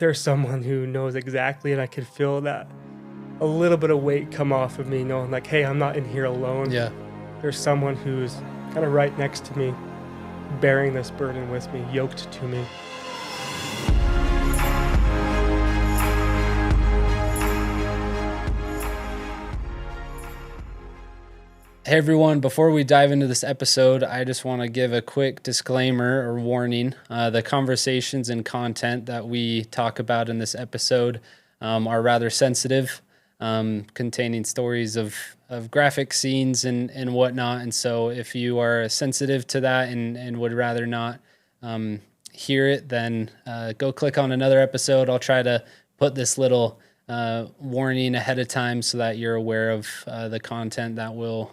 there's someone who knows exactly, and I could feel that a little bit of weight come off of me, knowing like, hey, I'm not in here alone. Yeah. There's someone who's kind of right next to me, bearing this burden with me, yoked to me. Hey everyone, before we dive into this episode, I just want to give a quick disclaimer or warning. The conversations and content that we talk about in this episode are rather sensitive, containing stories of graphic scenes and whatnot. And so if you are sensitive to that and would rather not hear it, then go click on another episode. I'll try to put this little warning ahead of time so that you're aware of the content that will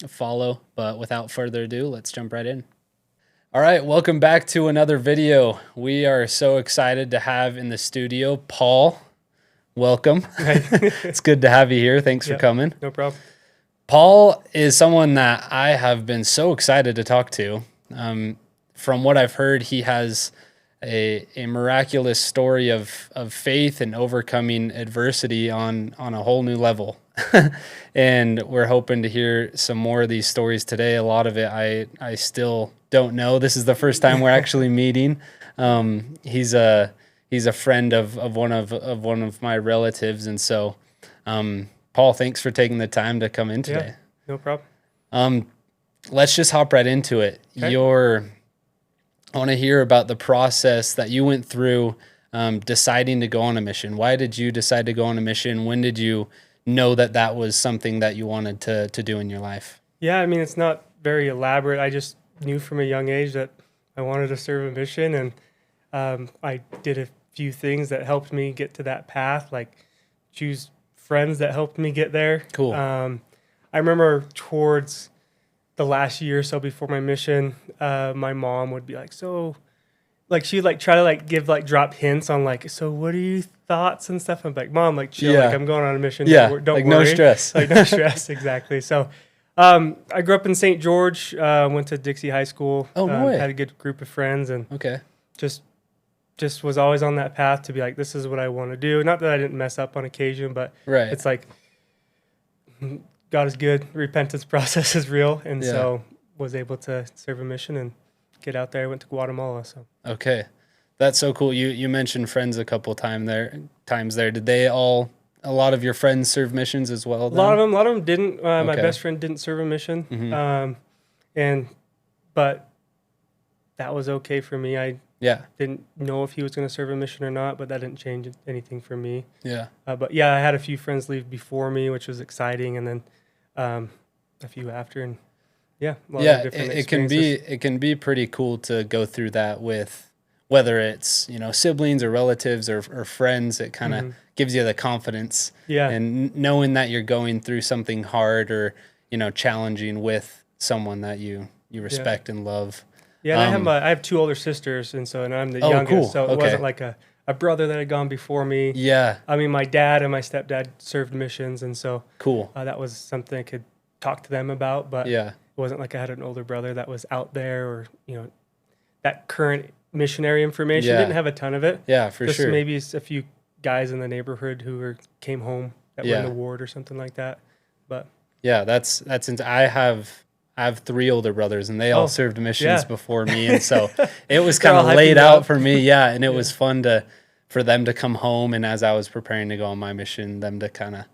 follow. But without further ado, let's jump right in. All right, welcome back to another video. We are so excited to have in the studio Paul. Welcome. It's good to have you here. Thanks for coming. No problem. Paul is someone that I have been so excited to talk to. From what I've heard, he has a miraculous story of faith and overcoming adversity on a whole new level. And we're hoping to hear some more of these stories today. A lot of it I still don't know. This is the first time we're actually meeting. He's a friend of one of my relatives, and so Paul, thanks for taking the time to come in today. No problem. Let's just hop right into it. Okay. I want to hear about the process that you went through deciding to go on a mission. Why did you decide to go on a mission? When did you know that was something that you wanted to do in your life? Yeah, I mean, it's not very elaborate. I just knew from a young age that I wanted to serve a mission, and I did a few things that helped me get to that path, like choose friends that helped me get there. Cool. I remember towards the last year or so before my mission, my mom would be like, she'd try to drop hints on so what are your thoughts and stuff. I'm like, Mom, chill, I'm going on a mission. Yeah, don't worry. No stress. No stress, exactly. So I grew up in St. George, went to Dixie High School. Oh, no way. Had a good group of friends, and okay, just was always on that path to be like, this is what I want to do. Not that I didn't mess up on occasion, but it's like God is good. Repentance process is real. And so was able to serve a mission and get out there. I went to Guatemala. So okay, that's so cool. You mentioned friends a couple times there. Did they a lot of your friends serve missions as well? Then? A lot of them didn't. My best friend didn't serve a mission. Mm-hmm. But that was okay for me. I didn't know if he was going to serve a mission or not, but that didn't change anything for me. Yeah. But I had a few friends leave before me, which was exciting, and then a few after, and a lot of different experiences. It can be pretty cool to go through that with whether it's siblings or relatives or friends. It kind of gives you the confidence, and knowing that you're going through something hard or challenging with someone that you respect and love. Yeah, and I have two older sisters, and I'm the youngest, cool. So it wasn't like a brother that had gone before me. Yeah. I mean, my dad and my stepdad served missions, and so cool. That was something I could talk to them about, but it wasn't like I had an older brother that was out there or, that current missionary information. Didn't have a ton of it. Yeah, for sure. Just maybe a few guys in the neighborhood who came home that were in the ward or something like that. But yeah, I have three older brothers, and they all served missions before me, and so it was kind of laid out for me. Yeah, and it was fun for them to come home, and as I was preparing to go on my mission, them to kind of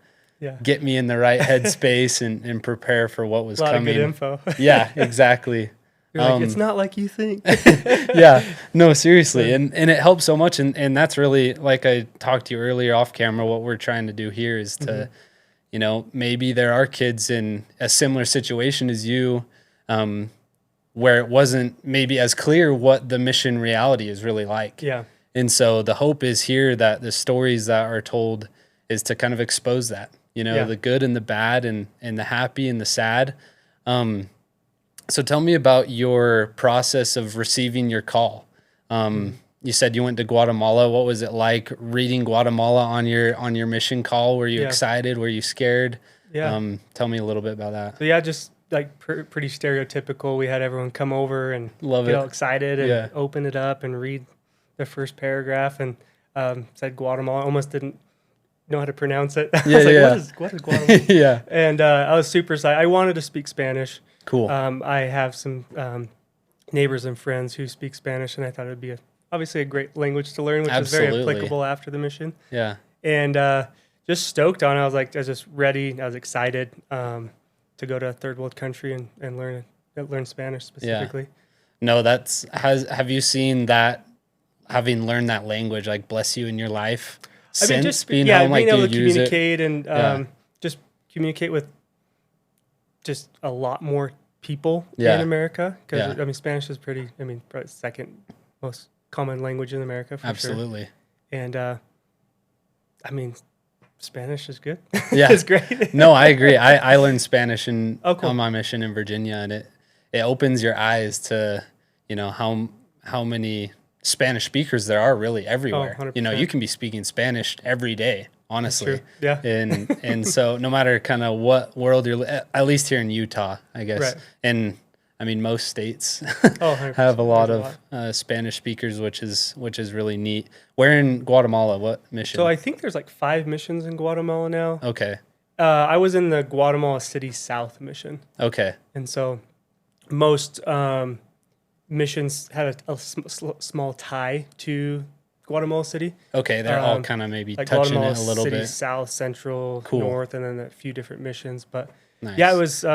get me in the right headspace and prepare for what was coming. A lot of good info. Yeah, exactly. You're like, it's not like you think. Yeah, no, seriously, and it helps so much, and that's really, like I talked to you earlier off camera, what we're trying to do here is to maybe there are kids in a similar situation as you, where it wasn't maybe as clear what the mission reality is really like. Yeah. And so the hope is here that the stories that are told is to kind of expose that, the good and the bad and the happy and the sad. So tell me about your process of receiving your call. You said you went to Guatemala. What was it like reading Guatemala on your mission call? Were you excited? Were you scared? Yeah. Tell me a little bit about that. So just pretty stereotypical. We had everyone come over and get all excited and open it up and read the first paragraph. And said Guatemala. Almost didn't know how to pronounce it. I was like, what is Guatemala? Yeah. And I was super excited. I wanted to speak Spanish. Cool. I have some neighbors and friends who speak Spanish, and I thought it would be obviously a great language to learn, which is very applicable after the mission. Yeah. And just stoked on it. I was just ready. I was excited to go to a third world country and learn Spanish specifically. Yeah. No, have you seen that, having learned that language, like bless you in your life since being home? Being able to communicate and just communicate with just a lot more people in America. Because, I mean, Spanish is probably the second most common language in America for Absolutely. sure. And, I mean, Spanish is good. Yeah. It's great. No, I agree. I learned Spanish cool. on my mission in Virginia, and it opens your eyes to, how many Spanish speakers there are really everywhere. 100%. You can be speaking Spanish every day, honestly. That's true. Yeah. And so no matter kind of what world you're, at least here in Utah, I guess. Right. And I mean, most states have a lot of Spanish speakers, which is really neat. Where in Guatemala? What mission? So I think there's like 5 missions in Guatemala now. Okay. I was in the Guatemala City South mission. Okay. And so most missions had a small tie to Guatemala City. Okay, they're all kind of maybe like touching Guatemala it a little City bit. South, Central, Cool. North, and then a few different missions. But nice. yeah, it was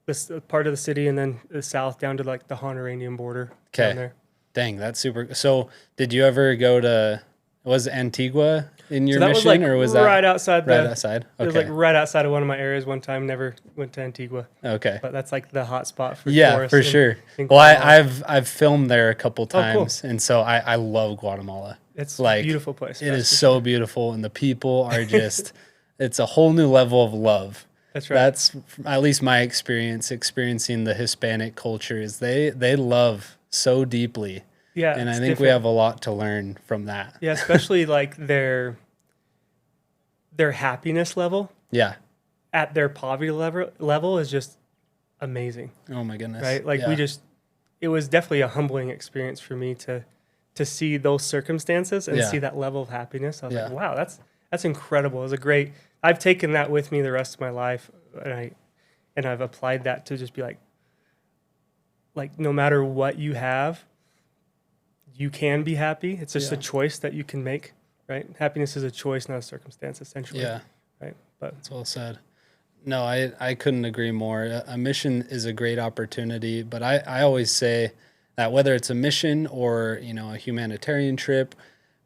this part of the city, and then the south down to like the Honduran border. Okay. Down there. Dang, that's super. So did you ever go to, was Antigua in your So that mission, was like or was right that outside? right outside? Okay. It was like right outside of one of my areas one time. Never went to Antigua. Okay. But that's like the hot spot for Yeah, tourists for sure. in Well, Guatemala. I've filmed there a couple cool. times, and so I love Guatemala. It's like a beautiful place. It is so beautiful, and the people are just, it's a whole new level of love. That's right. That's at least my experience experiencing the Hispanic culture is they love so deeply. Yeah. And I think different. we have a lot to learn from that. Yeah, especially like their happiness level. Yeah. At their poverty level is just amazing. Oh my goodness. Right? Like yeah. it was definitely a humbling experience for me to see those circumstances and see that level of happiness. I was like, wow, that's incredible. It was I've taken that with me the rest of my life, and I've applied that to just be like no matter what you have, you can be happy. It's just a choice that you can make, right? Happiness is a choice, not a circumstance, essentially. Yeah. Right. But that's well said. No, I couldn't agree more. A mission is a great opportunity, but I always say that whether it's a mission or, a humanitarian trip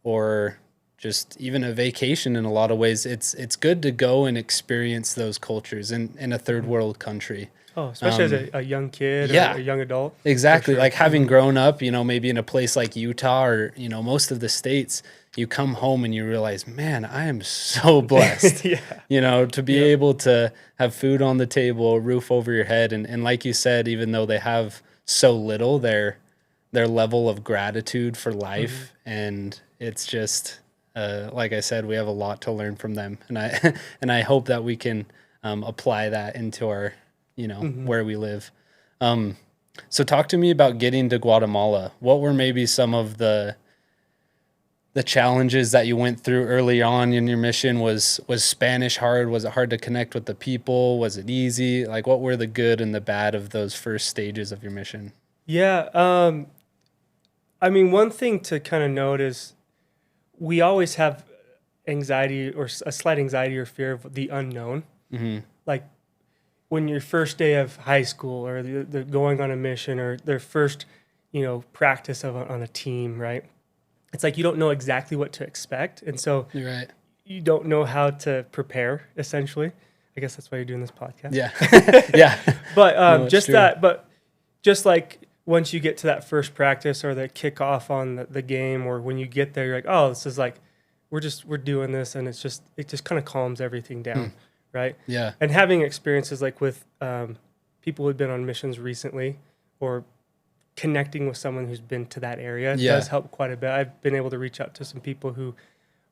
or just even a vacation, in a lot of ways, it's good to go and experience those cultures in a third world country. Oh, especially as a young kid or a young adult. Exactly. Sure. Like having grown up, maybe in a place like Utah or, most of the states, you come home and you realize, man, I am so blessed, to be able to have food on the table, a roof over your head. And like you said, even though they have so little, their level of gratitude for life. And it's just, like I said, we have a lot to learn from them. And I hope that we can apply that into our, where we live. So talk to me about getting to Guatemala. What were maybe some of the challenges that you went through early on in your mission? Was Spanish hard? Was it hard to connect with the people? Was it easy? Like, what were the good and the bad of those first stages of your mission? Yeah. I mean, one thing to kind of note is we always have anxiety or a slight anxiety or fear of the unknown. Mm-hmm. Like when your first day of high school or the going on a mission or their first, practice on a team, right? It's like you don't know exactly what to expect. And so You're right. You don't know how to prepare, essentially. I guess that's why you're doing this podcast. Yeah. Yeah. But No, just like once you get to that first practice or the kickoff on the game, or when you get there, you're like, oh, this is like, we're doing this. And it just kind of calms everything down. Right. Yeah. And having experiences like with people who've been on missions recently or connecting with someone who's been to that area does help quite a bit. I've been able to reach out to some people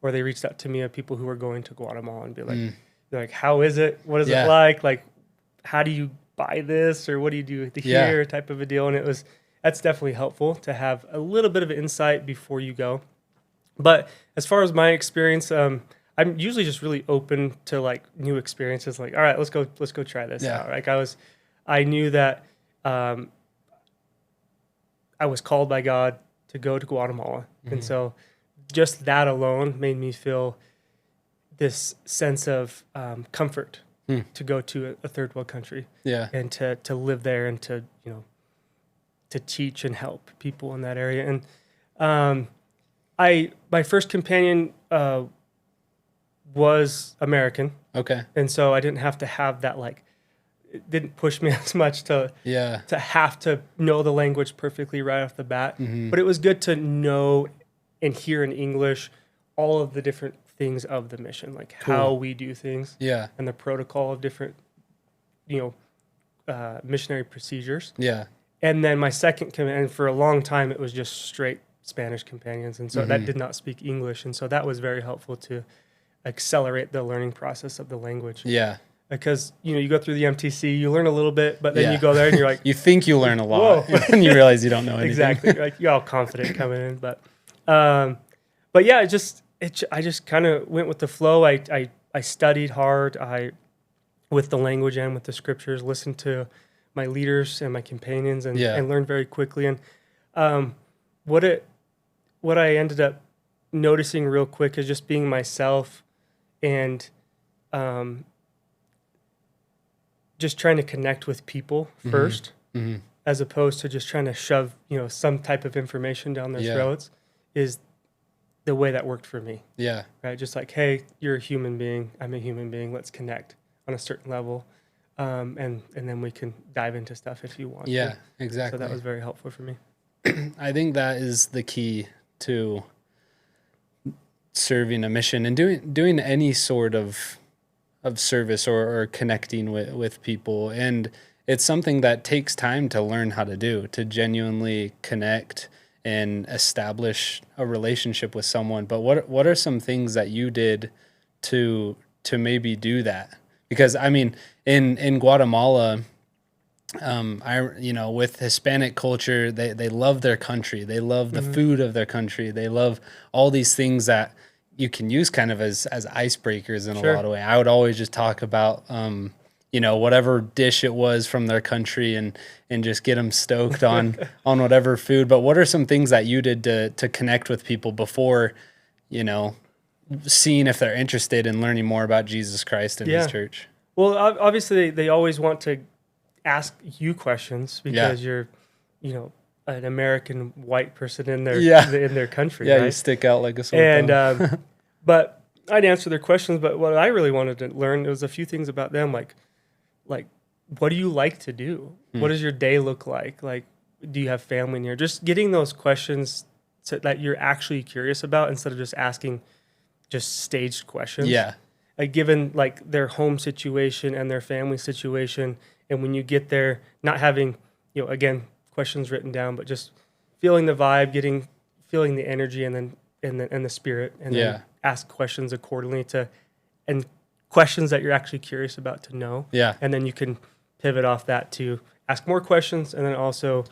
or they reached out to me of people who are going to Guatemala and be like, they're like, how is it? What is it like? Like, how do you buy this? Or what do you do here? Type of a deal. And that's definitely helpful to have a little bit of insight before you go. But as far as my experience, I'm usually just really open to like new experiences. Like, all right, let's go try this out. Like I knew that I was called by God to go to Guatemala, and so just that alone made me feel this sense of comfort to go to a third world country, and to live there and to to teach and help people in that area. And my first companion was American, and so I didn't have to have that, like, it didn't push me as much to have to know the language perfectly right off the bat. But it was good to know and hear in English all of the different things of the mission, like how we do things, and the protocol of different, missionary procedures. And then my second companion, for a long time, it was just straight Spanish companions, and so that did not speak English, and so that was very helpful to accelerate the learning process of the language. Because you go through the MTC, you learn a little bit, but then you go there and you're like, you think you learn a lot, and you realize you don't know anything. Exactly, like you're all confident coming in, but yeah, I just kind of went with the flow. I studied hard. With the language and with the scriptures, listened to my leaders and my companions, and learned very quickly. And what I ended up noticing real quick is just being myself, and just trying to connect with people first, as opposed to just trying to shove some type of information down their throats, is the way that worked for me. Right. Just like, hey, you're a human being. I'm a human being. Let's connect on a certain level. And then we can dive into stuff if you want. Exactly. So that was very helpful for me. I think that is the key to serving a mission and doing any sort of service or connecting with people. And it's something that takes time to learn how to do, to genuinely connect and establish a relationship with someone. But what are some things that you did to maybe do that? Because I mean, in Guatemala, with Hispanic culture, they love their country. They love the food of their country. They love all these things that you can use kind of as icebreakers in a lot of ways. I would always just talk about, whatever dish it was from their country and just get them stoked on whatever food. But what are some things that you did to connect with people before, seeing if they're interested in learning more about Jesus Christ and his church? Well, obviously they always want to ask you questions because you're, an American white person in their in their country. Right? You stick out like a sore thumb. But I'd answer their questions. But what I really wanted to learn was a few things about them, like what do you like to do? What does your day look like? Like, do you have family in here? Just getting those questions that you're actually curious about instead of just asking just staged questions. Like, given like their home situation and their family situation, and when you get there, not having, again, questions written down, but just feeling the vibe, feeling the energy, and the spirit, and then ask questions accordingly and questions that you're actually curious about to know. And then you can pivot off that to ask more questions, and then also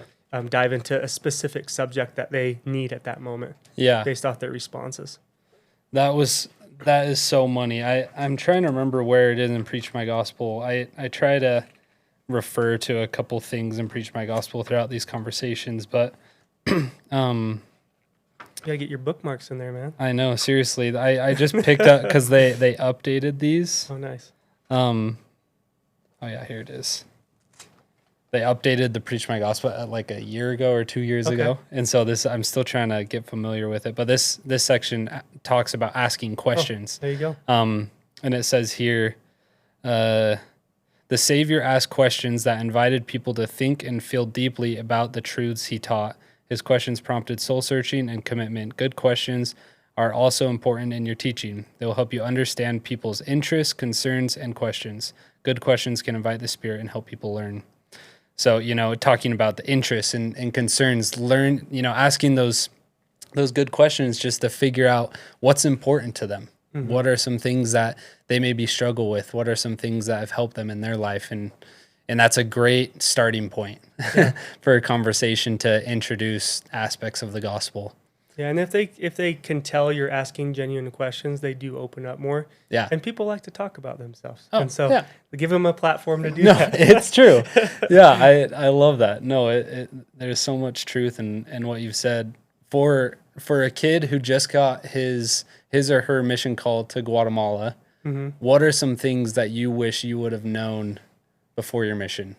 dive into a specific subject that they need at that moment. Based off their responses. That is so money. I'm trying to remember where it is in Preach My Gospel. I try to refer to a couple things and Preach My Gospel throughout these conversations, but you gotta get your bookmarks in there, man. I know, seriously. I just picked up because they updated these. Oh, nice. Oh yeah, here it is. They updated the Preach My Gospel like a year ago or 2 years ago, and so I'm still trying to get familiar with it. But this section talks about asking questions. There you go. And it says here, the Savior asked questions that invited people to think and feel deeply about the truths he taught. His questions prompted soul searching and commitment. Good questions are also important in your teaching. They will help you understand people's interests, concerns, and questions. Good questions can invite the Spirit and help people learn. So, talking about the interests and concerns, asking those good questions just to figure out what's important to them. What are some things that they maybe struggle with? What are some things that have helped them in their life? And that's a great starting point for a conversation to introduce aspects of the gospel. Yeah, and if they can tell you're asking genuine questions, they do open up more. Yeah. And people like to talk about themselves. Oh, and so yeah. give them a platform to do that. It's true. Yeah, I love that. No, there's so much truth in what you've said. For a kid who just got his or her mission call to Guatemala, what are some things that you wish you would have known before your mission?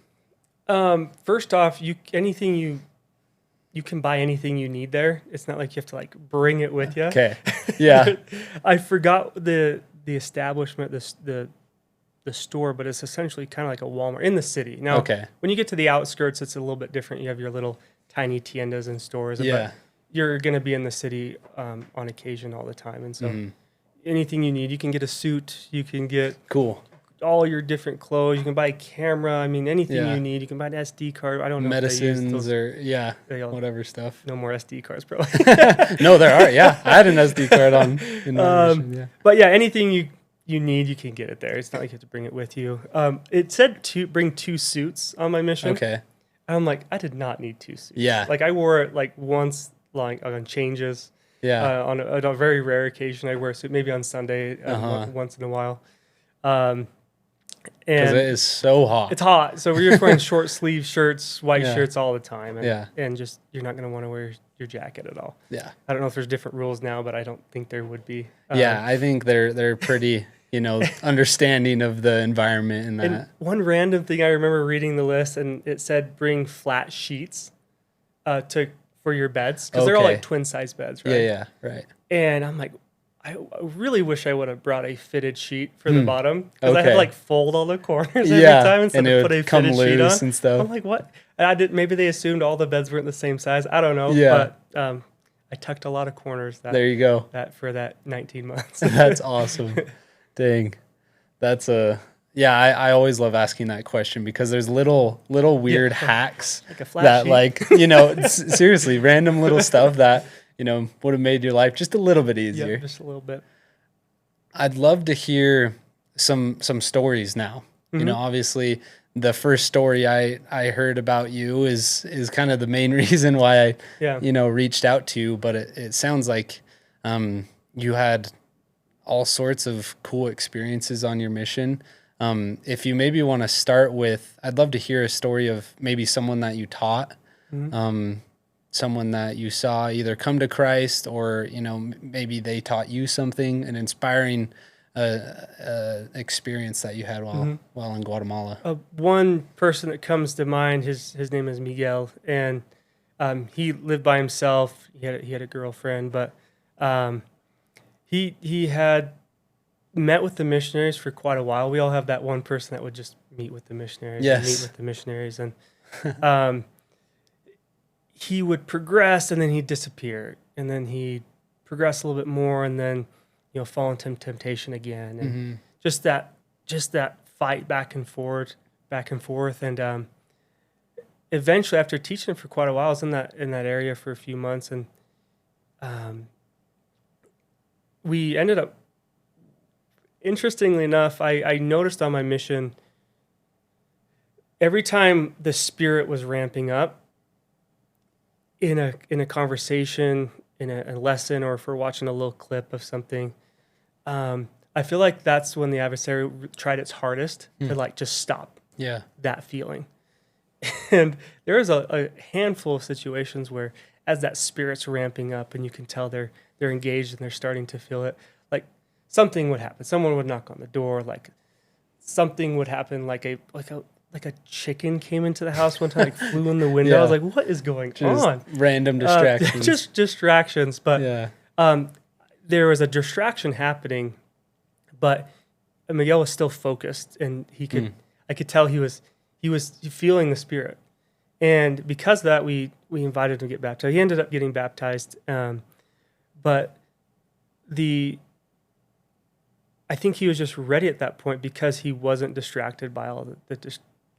First off, you can buy anything you need there. It's not like you have to like bring it with you. Okay. Yeah. I forgot the establishment, the store, but it's essentially kind of like a Walmart in the city. Now, when you get to the outskirts, it's a little bit different. You have your little tiny tiendas and stores. Yeah. But you're going to be in the city on occasion all the time. And so anything you need, you can get a suit, you can get all your different clothes, you can buy a camera. I mean, anything you need, you can buy an SD card. I don't know medicines if they use or whatever stuff. No more SD cards, probably. No, there are. Yeah, I had an SD card in my mission, yeah. But yeah, anything you need, you can get it there. It's not like you have to bring it with you. It said to bring 2 suits on my mission. Okay. I'm like, I did not need 2 suits. Yeah. Like I wore it like once, like on changes. Yeah. On a very rare occasion, I wear a suit. Maybe on Sunday, once in a while. Because it is so hot. It's hot. So we're wearing short sleeve shirts, white shirts all the time. And just, you're not going to want to wear your jacket at all. Yeah. I don't know if there's different rules now, but I don't think there would be. Yeah, I think they're pretty, understanding of the environment and that. And one random thing, I remember reading the list and it said bring flat sheets for your beds. Because they're all like twin size beds, right? Yeah, right. And I'm like, I really wish I would have brought a fitted sheet for the bottom, because I had to like fold all the corners every time instead of put a fitted sheet on. And stuff. I'm like, what? And maybe they assumed all the beds weren't the same size. I don't know. Yeah. But I tucked a lot of corners. There you go. For that 19 months. That's awesome. Dang. That's I always love asking that question because there's little weird hacks like a flat that sheet. Seriously, random little stuff that would have made your life just a little bit easier. Yeah, just a little bit. I'd love to hear some stories now. Obviously the first story I heard about you is kind of the main reason why I reached out to you, but it sounds like you had all sorts of cool experiences on your mission. If you maybe want to start with, I'd love to hear a story of maybe someone that you taught, someone that you saw either come to Christ or, maybe they taught you something, an inspiring experience that you had while in Guatemala. One person that comes to mind, his name is Miguel, and he lived by himself. He had a girlfriend, but he had met with the missionaries for quite a while. We all have that one person that would just meet with the missionaries. And he would progress and then he'd disappear, and then he'd progress a little bit more and then fall into temptation again, and just that fight back and forth, and eventually, after teaching for quite a while, I was in that area for a few months, and we ended up, interestingly enough, I noticed on my mission, every time the spirit was ramping up in a conversation, in a lesson, or if we're watching a little clip of something, I feel like that's when the adversary tried its hardest to just stop that feeling. And there is a handful of situations where, as that spirit's ramping up and you can tell they're engaged and they're starting to feel it, like something would happen. Someone would knock on the door, like something would happen, like a chicken came into the house one time, like flew in the window. I was like, what is going on? Random distractions. Just distractions. But there was a distraction happening, but Miguel was still focused, and I could tell he was feeling the spirit. And because of that, we invited him to get baptized. He ended up getting baptized. But I think he was just ready at that point because he wasn't distracted by all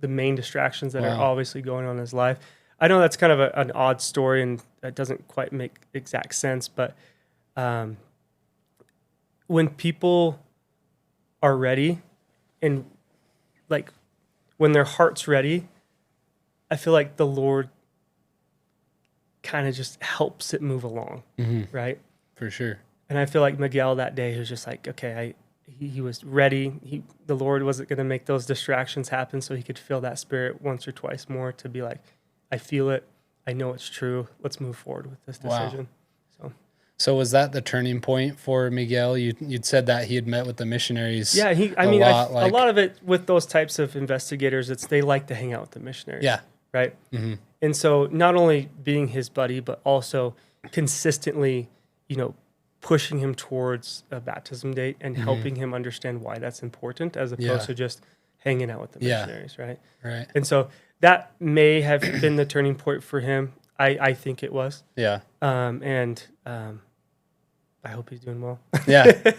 the main distractions that are obviously going on in his life. I know that's kind of an odd story and that doesn't quite make exact sense, but when people are ready and when their heart's ready, I feel like the Lord kind of just helps it move along, right? For sure. And I feel like Miguel that day, he was just like, okay, he was ready. The Lord wasn't going to make those distractions happen, so he could feel that spirit once or twice more to be like, I feel it. I know it's true. Let's move forward with this decision. Wow. So was that the turning point for Miguel? You'd said that he had met with the missionaries. Yeah, a lot of it with those types of investigators, they like to hang out with the missionaries. Yeah. Right? Mm-hmm. And so not only being his buddy, but also consistently, pushing him towards a baptism date and helping him understand why that's important as opposed to just hanging out with the missionaries, right? Right. And so that may have been the turning point for him. I think it was. Yeah. I hope he's doing well. Yeah.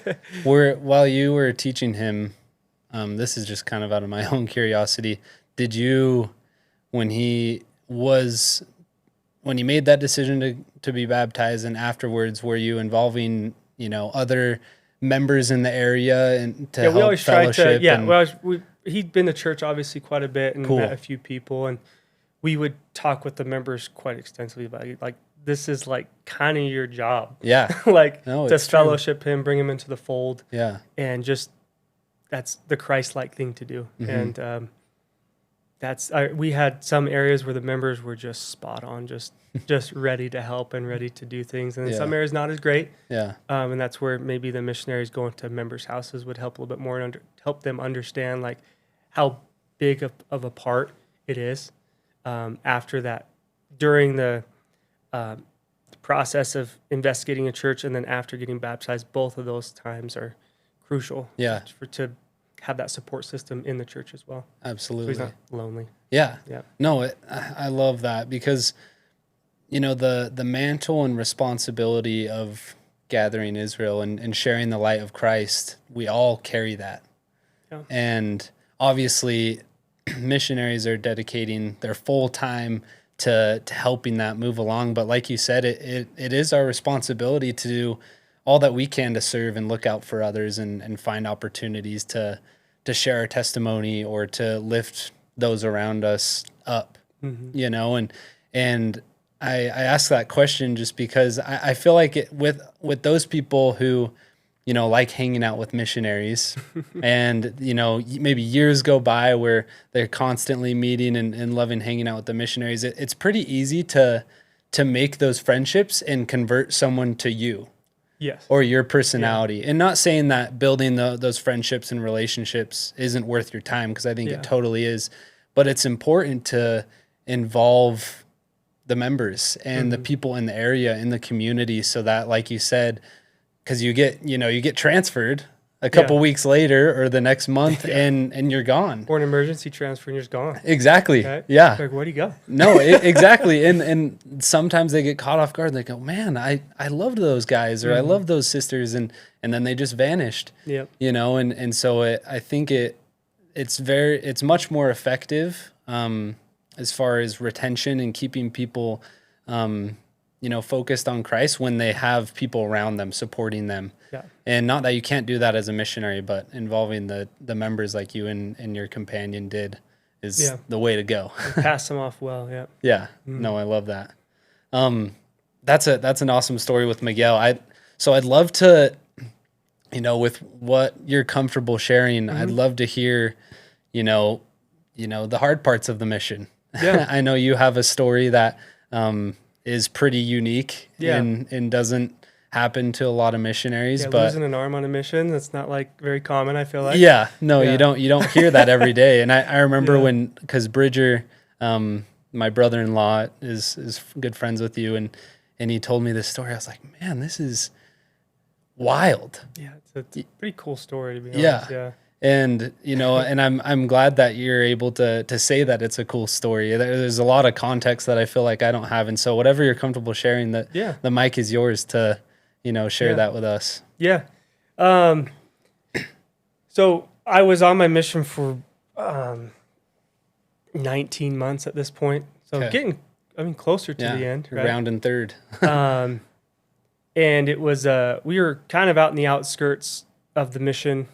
While you were teaching him, this is just kind of out of my own curiosity, did you, when he made that decision to be baptized and afterwards, were you involving, other members in the area and to help we always fellowship? He'd been to church obviously quite a bit and met a few people, and we would talk with the members quite extensively about it. Like, this is like kind of your job. Yeah. To fellowship him, bring him into the fold. Yeah. And just, that's the Christ-like thing to do. Mm-hmm. And we had some areas where the members were just spot on, just ready to help and ready to do things. And then some areas not as great. Yeah. And that's where maybe the missionaries going to members' houses would help a little bit more and help them understand like how big of a part it is. After that, during the process of investigating a church and then after getting baptized, both of those times are crucial. Yeah. To have that support system in the church as well. Absolutely. So he's not lonely. Yeah. Yeah. No, I love that because, the mantle and responsibility of gathering Israel and sharing the light of Christ, we all carry that. Yeah. And obviously missionaries are dedicating their full time to helping that move along. But like you said, it is our responsibility to do all that we can to serve and look out for others and find opportunities to share our testimony or to lift those around us up, and I ask that question just because I feel like with those people who, like hanging out with missionaries and, maybe years go by where they're constantly meeting and loving hanging out with the missionaries. It's pretty easy to make those friendships and convert someone to you. Yes. Or your personality. Yeah. And not saying that building those friendships and relationships isn't worth your time, because I think it totally is. But it's important to involve the members and the people in the area, in the community, so that, like you said, because you get transferred a couple weeks later or the next month and you're gone. Or an emergency transfer and you're just gone. Exactly. Right? Yeah. Like, where'd you go? No, exactly. And sometimes they get caught off guard and they go, man, I loved those guys or I loved those sisters. And then they just vanished. Yep. And so I think it's much more effective as far as retention and keeping people focused on Christ when they have people around them supporting them. Yeah. And not that you can't do that as a missionary, but involving the members like you and your companion did is the way to go. Pass them off well. Yeah. Yeah. No, I love that. That's an awesome story with Miguel. I'd love to, with what you're comfortable sharing, I'd love to hear, the hard parts of the mission. Yeah. I know you have a story that, is pretty unique and doesn't happen to a lot of missionaries. But losing an arm on a mission, that's not like very common, I feel like. You don't hear that every day. And I remember because Bridger, my brother-in-law is good friends with you, and he told me this story. I was like, man, this is wild. Yeah, it's a pretty cool story, to be honest. Yeah. And and I'm glad that you're able to say that it's a cool story. There's a lot of context that I feel like I don't have, and so whatever you're comfortable sharing, the mic is yours to share that with us. Yeah. So I was on my mission for 19 months at this point. So getting closer to the end. Right? Round third. And it was we were kind of out in the outskirts of the mission.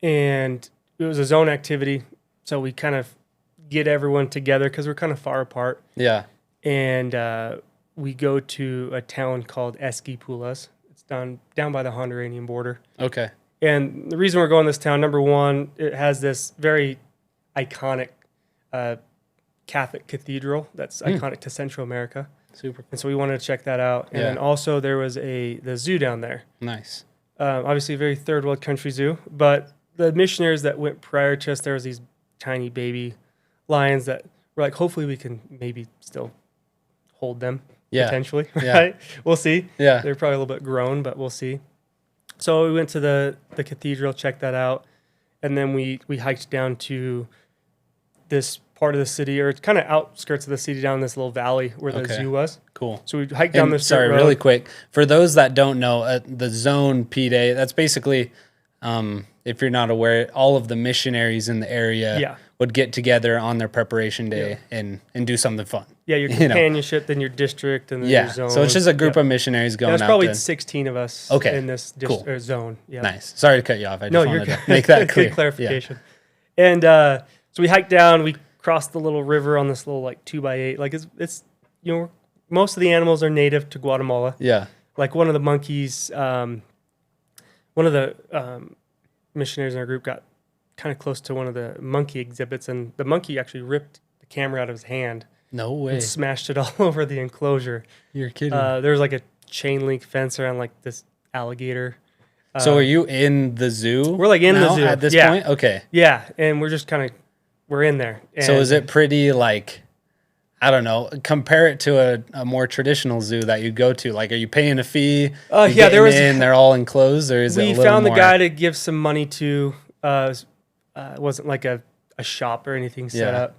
And it was a zone activity, so we kind of get everyone together because we're kind of far apart. Yeah. And we go to a town called Esquipulas. It's down by the Honduranian border. Okay. And the reason we're going to this town, number one, it has this very iconic Catholic cathedral that's iconic to Central America. Super cool. And so we wanted to check that out. And then also there was the zoo down there. Nice. Obviously a very third world country zoo, but the missionaries that went prior to us, there was these tiny baby lions that were like, hopefully we can maybe still hold them potentially, right? We'll see. Yeah. They're probably a little bit grown, but we'll see. So we went to the cathedral, checked that out, and then we hiked down to this part of the city, or it's kind of outskirts of the city, down this little valley where the zoo was. Cool. So we hiked down this road. Really quick. For those that don't know, the Zone P-Day, that's basically, if you're not aware, all of the missionaries in the area would get together on their preparation day and do something fun. Yeah, your companionship, then your district, and then your zone. So it's just a group of missionaries going out. There's probably 16 of us in this cool. zone. Yeah. Nice. Sorry to cut you off. I just wanted to make that clear. Good clarification. Yeah. And so we hiked down. We crossed the little river on this little like 2x8. Like it's most of the animals are native to Guatemala. Yeah. Like one of the monkeys, one of the missionaries in our group got kind of close to one of the monkey exhibits, and the monkey actually ripped the camera out of his hand. No way. And smashed it all over the enclosure. You're kidding. There was like a chain link fence around like this alligator. So are you in the zoo? We're like in the zoo at this point? Okay. Yeah, and we're just we're in there. And so is it pretty like, I don't know, compare it to a more traditional zoo that you go to? Like, are you paying a fee? Yeah, there was. They're all enclosed, or is it a little more? We found the guy to give some money to. It wasn't like a shop or anything set up.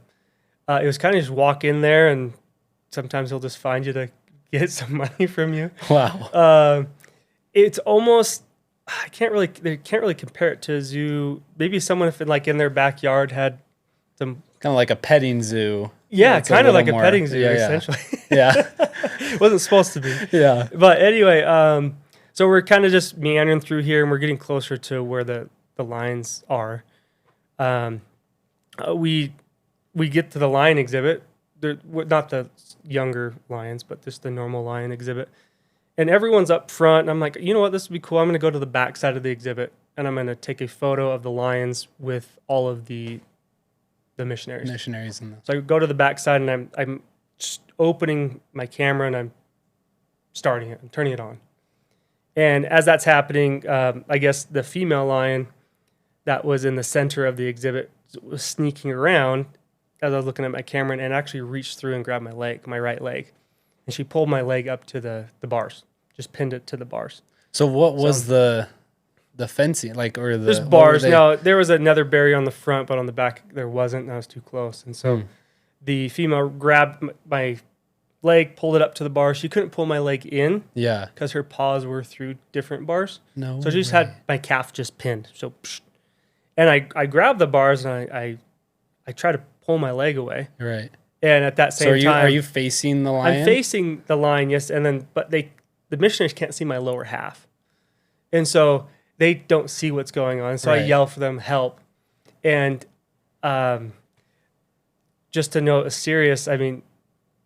It was kind of just walk in there, and sometimes he'll just find you to get some money from you. Wow. It's almost, they can't really compare it to a zoo. Maybe someone if in their backyard had some kind of like a petting zoo. Yeah, kind of like a petting zoo, essentially. Yeah. Wasn't supposed to be. Yeah. But anyway, so we're kind of just meandering through here, and we're getting closer to where the lions are. We get to the lion exhibit. They're not the younger lions, but just the normal lion exhibit. And everyone's up front. And I'm like, you know what? This would be cool. I'm going to go to the back side of the exhibit, and I'm going to take a photo of the lions with all of the missionaries. So I go to the back side, and I'm just opening my camera, and I'm starting it. I'm turning it on. And as that's happening, I guess the female lion that was in the center of the exhibit was sneaking around as I was looking at my camera, and actually reached through and grabbed my right leg. And she pulled my leg up to the bars, just pinned it to the bars. So what was the fencing, like, or the... There's bars. No, there was another barrier on the front, but on the back there wasn't. I was too close. And so the female grabbed my leg, pulled it up to the bar. She couldn't pull my leg in. Yeah. Because her paws were through different bars. No So she just had my calf just pinned. So, and I grabbed the bars, and I tried to pull my leg away. Right. And at that same time... are you facing the lion? I'm facing the lion, yes. And then, but the missionaries can't see my lower half. And so they don't see what's going on. So I yell for them, help. And just to note, serious, I mean,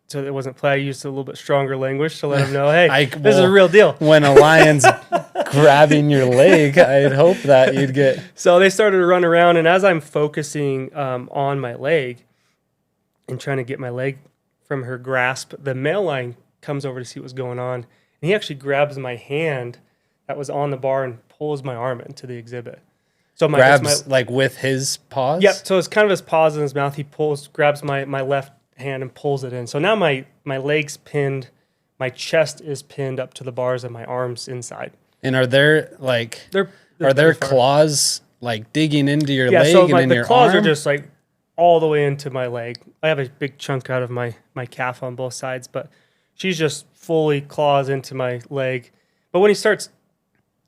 so it wasn't play. I used a little bit stronger language to let them know, hey, this is a real deal. When a lion's grabbing your leg, I'd hope that you'd get... So they started to run around, and as I'm focusing on my leg and trying to get my leg from her grasp, the male lion comes over to see what's going on, and he actually grabs my hand that was on the bar and pulls my arm into the exhibit. So grabs like with his paws? Yep. So it's kind of his paws in his mouth. He grabs my left hand and pulls it in. So now my leg's pinned, my chest is pinned up to the bars, and my arms inside. And are there like are there claws like digging into your leg so and in your arm? The claws are just like all the way into my leg. I have a big chunk out of my calf on both sides, but she's just fully claws into my leg. But when he starts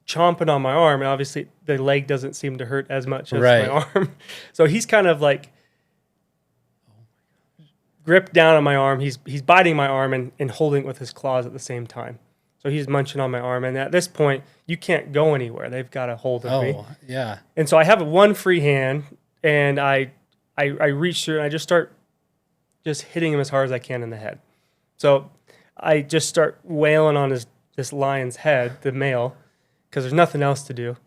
chomping on my arm, and obviously the leg doesn't seem to hurt as much as my arm. So he's kind of like gripped down on my arm. He's biting my arm and holding it with his claws at the same time. So he's munching on my arm. And at this point, you can't go anywhere. They've got a hold of me. Oh, yeah. And so I have one free hand, and I I reach through and I just start just hitting him as hard as I can in the head. So I just start wailing on this lion's head, the male, because there's nothing else to do.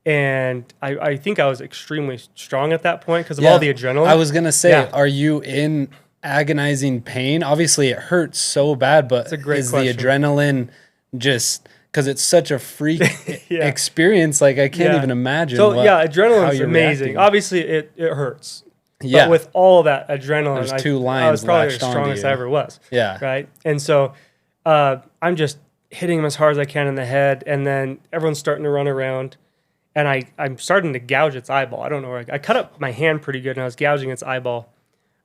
And I think I was extremely strong at that point because of all the adrenaline. I was going to say, are you in agonizing pain? Obviously, it hurts so bad, but is the adrenaline just... Because it's such a freak experience, like I can't even imagine. So adrenaline's amazing. Reacting. Obviously, it hurts. Yeah. But with all that adrenaline, there's 2 lions. I was probably the strongest I ever was. Yeah. Right. And so I'm just hitting him as hard as I can in the head, and then everyone's starting to run around, and I'm starting to gouge its eyeball. I don't know where I cut up my hand pretty good, and I was gouging its eyeball.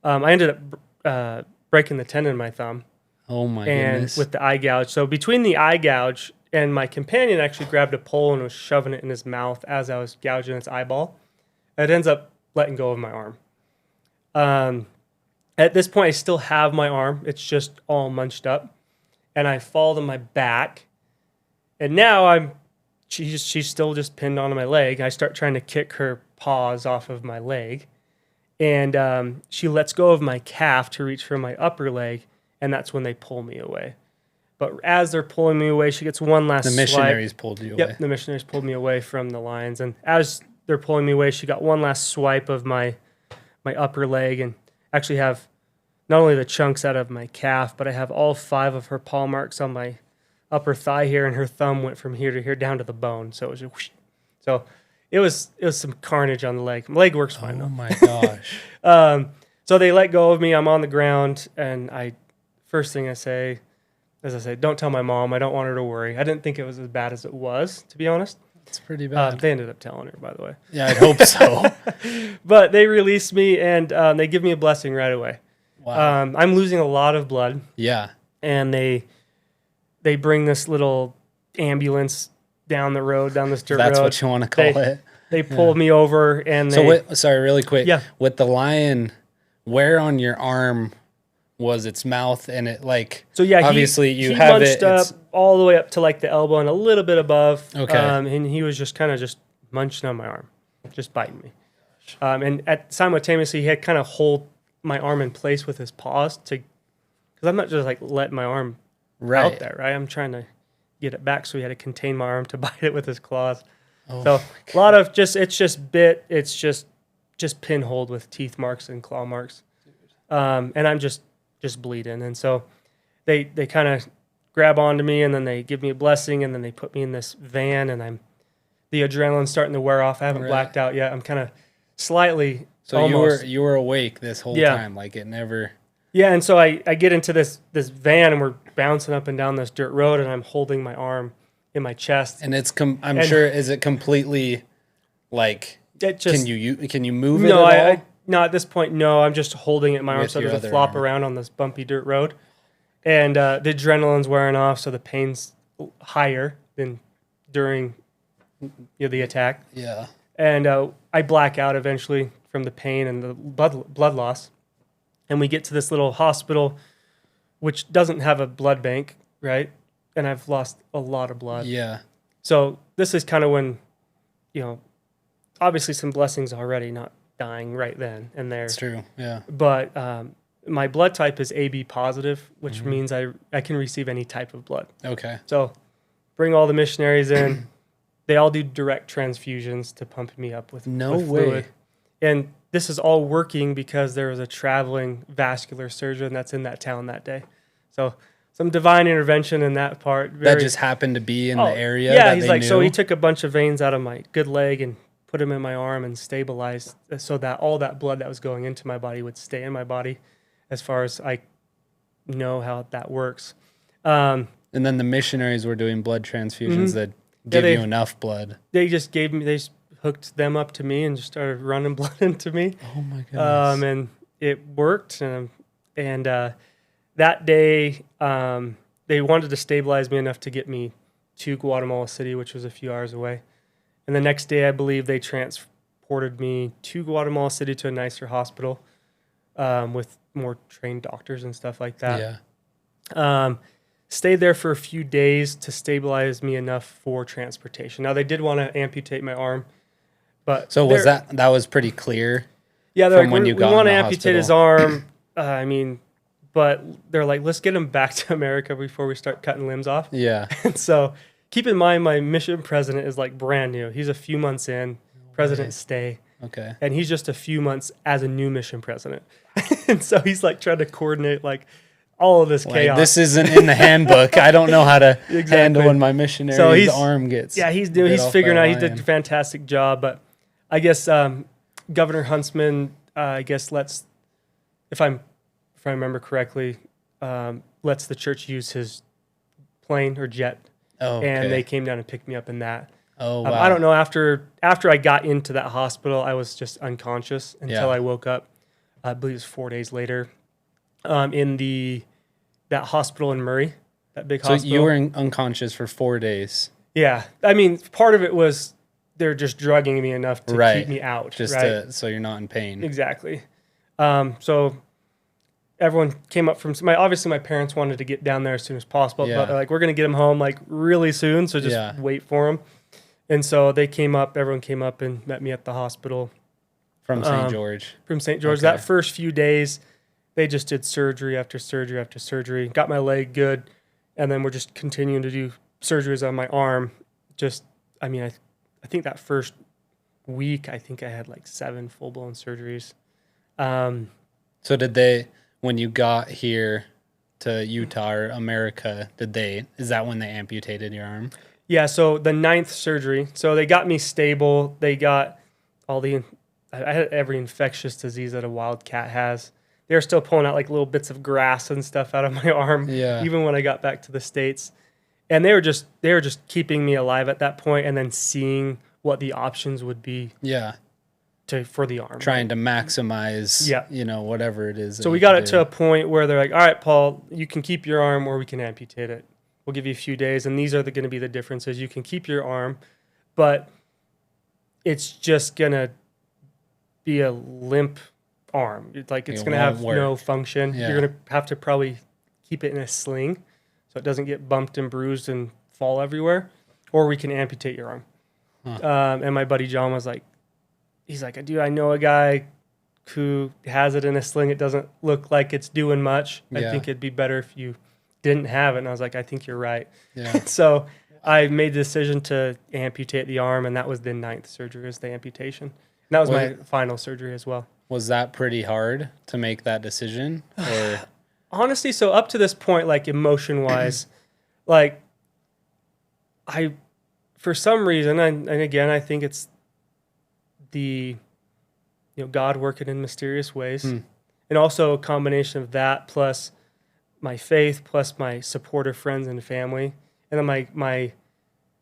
I ended up breaking the tendon in my thumb. Oh my goodness! And with the eye gouge, so between the eye gouge and my companion actually grabbed a pole and was shoving it in his mouth as I was gouging its eyeball. It ends up letting go of my arm. At this point, I still have my arm. It's just all munched up. And I fall to my back. And now she's still just pinned onto my leg. I start trying to kick her paws off of my leg. And she lets go of my calf to reach for my upper leg. And that's when they pull me away. But as they're pulling me away, she gets one last swipe. The missionaries pulled you away. Yep, the missionaries pulled me away from the lions. And as they're pulling me away, she got one last swipe of my upper leg, and actually have not only the chunks out of my calf, but I have all 5 of her paw marks on my upper thigh here, and her thumb went from here to here down to the bone. So it was just whoosh. So it was some carnage on the leg. My leg works fine though. Oh my gosh. So they let go of me. I'm on the ground, and first thing I say, as I say, don't tell my mom. I don't want her to worry. I didn't think it was as bad as it was, to be honest. It's pretty bad. They ended up telling her, by the way. Yeah, I hope so. But they released me, and they give me a blessing right away. Wow. I'm losing a lot of blood. Yeah. And they bring this little ambulance down the road, down this dirt road. That's what you want to call it. They pulled me over, and sorry, really quick. Yeah. With the lion, where on your arm was its mouth, and it obviously he have munched up all the way up to like the elbow and a little bit above. Okay. And he was just kind of just munching on my arm, just biting me. And simultaneously he had kind of hold my arm in place with his paws because I'm not just like letting my arm out there, right? I'm trying to get it back, so he had to contain my arm to bite it with his claws. Oh, so a lot of it's just pinholed with teeth marks and claw marks. And I'm just bleeding. And so they kind of grab onto me, and then they give me a blessing, and then they put me in this van, and the adrenaline's starting to wear off. I haven't blacked out yet. I'm kind of slightly almost. You were awake this whole time, like it never. Yeah, and so I get into this van, and we're bouncing up and down this dirt road, and I'm holding my arm in my chest. And it's I'm sure, is it completely like can you move it at all? No, at this point, no. I'm just holding it in my arm so it doesn't flop around on this bumpy dirt road. And the adrenaline's wearing off, so the pain's higher than during the attack. Yeah. And I black out eventually from the pain and the blood loss. And we get to this little hospital, which doesn't have a blood bank, right? And I've lost a lot of blood. Yeah. So this is kind of when, obviously some blessings already, not dying right then and there. It's true, yeah. But my blood type is AB positive, which means I can receive any type of blood. Okay. So bring all the missionaries in. They all do direct transfusions to pump me up with fluid. And this is all working because there was a traveling vascular surgeon that's in that town that day. So some divine intervention in that part. That just happened to be in the area. Yeah, he's like, so he took a bunch of veins out of my good leg and put them in my arm and stabilized so that all that blood that was going into my body would stay in my body, as far as I know how that works. And then the missionaries were doing blood transfusions that give you enough blood. They just hooked them up to me and just started running blood into me. Oh my goodness. And it worked. And that day, they wanted to stabilize me enough to get me to Guatemala City, which was a few hours away. And the next day, I believe they transported me to Guatemala City to a nicer hospital with more trained doctors and stuff like that. Yeah. Stayed there for a few days to stabilize me enough for transportation. Now, they did want to amputate my arm, but so was that was pretty clear? Yeah, they're like, we want to amputate his arm. But they're like, let's get him back to America before we start cutting limbs off. Yeah. And so keep in mind, my mission president is like brand new. He's a few months in, president stay. Okay. And he's just a few months as a new mission president. And so he's like trying to coordinate like all of this chaos. This isn't in the handbook. I don't know how to handle when my missionary's arm gets. Yeah, he's figuring out. He did a fantastic job. But I guess Governor Huntsman, if I remember correctly, lets the church use his plane or jet. Oh, okay. And they came down and picked me up in that. Oh, wow. I don't know. After I got into that hospital, I was just unconscious until I woke up. I believe it was 4 days later. In that hospital in Murray, that big hospital. So you were unconscious for 4 days. Yeah, I mean, part of it was they're just drugging me enough to keep me out, so you're not in pain. Exactly. So everyone came up from obviously my parents wanted to get down there as soon as possible, but they're like, we're gonna get him home like really soon, so just wait for him. And so everyone came up and met me at the hospital. From St. George. From St. George. Okay. That first few days, they just did surgery after surgery after surgery, got my leg good, and then we're just continuing to do surgeries on my arm. I think that first week, I think I had like 7 full-blown surgeries. So did they, when you got here to Utah or America, is that when they amputated your arm? Yeah, so the 9th surgery. So they got me stable. They got I had every infectious disease that a wild cat has. They were still pulling out like little bits of grass and stuff out of my arm, even when I got back to the States. And they were just keeping me alive at that point, and then seeing what the options would be. Yeah. For the arm. Trying to maximize, whatever it is. So we got it to a point where they're like, all right, Paul, you can keep your arm or we can amputate it. We'll give you a few days, and these are going to be the differences. You can keep your arm, but it's just going to be a limp arm. It's going to have no function. Yeah. You're going to have to probably keep it in a sling so it doesn't get bumped and bruised and fall everywhere, or we can amputate your arm. Huh. And my buddy John was like, he's like, dude, I know a guy who has it in a sling. It doesn't look like it's doing much. I think it'd be better if you didn't have it. And I was like, I think you're right. Yeah. So I made the decision to amputate the arm, and that was the 9th surgery, was the amputation. And that was my final surgery as well. Was that pretty hard to make that decision? Or honestly, so up to this point, like emotion-wise, like for some reason, and again, I think it's God working in mysterious ways, and also a combination of that plus my faith, plus my supportive friends and family, and then my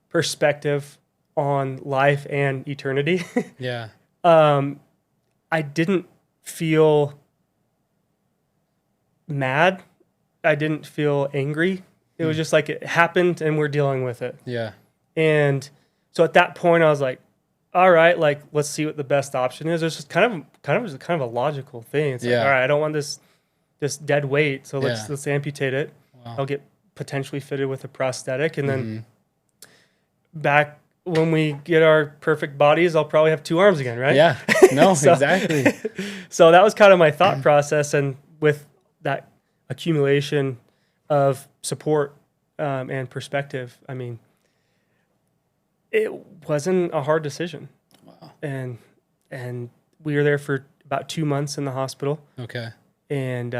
perspective on life and eternity. Yeah. I didn't feel mad. I didn't feel angry. It was just like it happened and we're dealing with it. Yeah. And so at that point I was like, all right, like let's see what the best option is. It's just kind of a logical thing. It's like, all right, I don't want this dead weight, so let's amputate it. Wow. I'll get potentially fitted with a prosthetic, and then back when we get our perfect bodies, I'll probably have 2 arms again, right? Yeah. No, exactly. So that was kind of my thought process, and with that accumulation of support and perspective, I mean, it wasn't a hard decision. Wow. And we were there for about 2 months in the hospital. Okay. And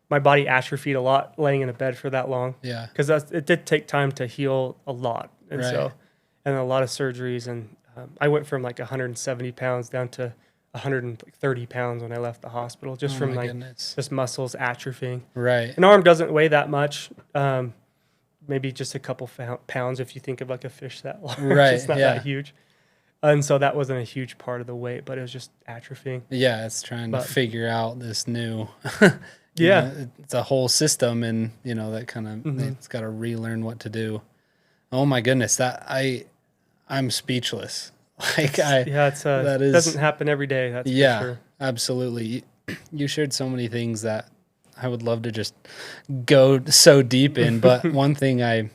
my body atrophied a lot laying in a bed for that long. Yeah. Because it did take time to heal a lot. And and a lot of surgeries. And I went from like 170 pounds down to 130 pounds when I left the hospital, just from just muscles atrophying. Right. An arm doesn't weigh that much. Maybe just a couple pounds if you think of like a fish that large. Right. It's not that huge. And so that wasn't a huge part of the weight, but it was just atrophying. Yeah, it's trying to figure out this new, it's a whole system, and that kind of it's got to relearn what to do. Oh my goodness, I'm speechless. Like it doesn't happen every day. That's for sure. Absolutely. You shared so many things that I would love to just go so deep in, but one thing I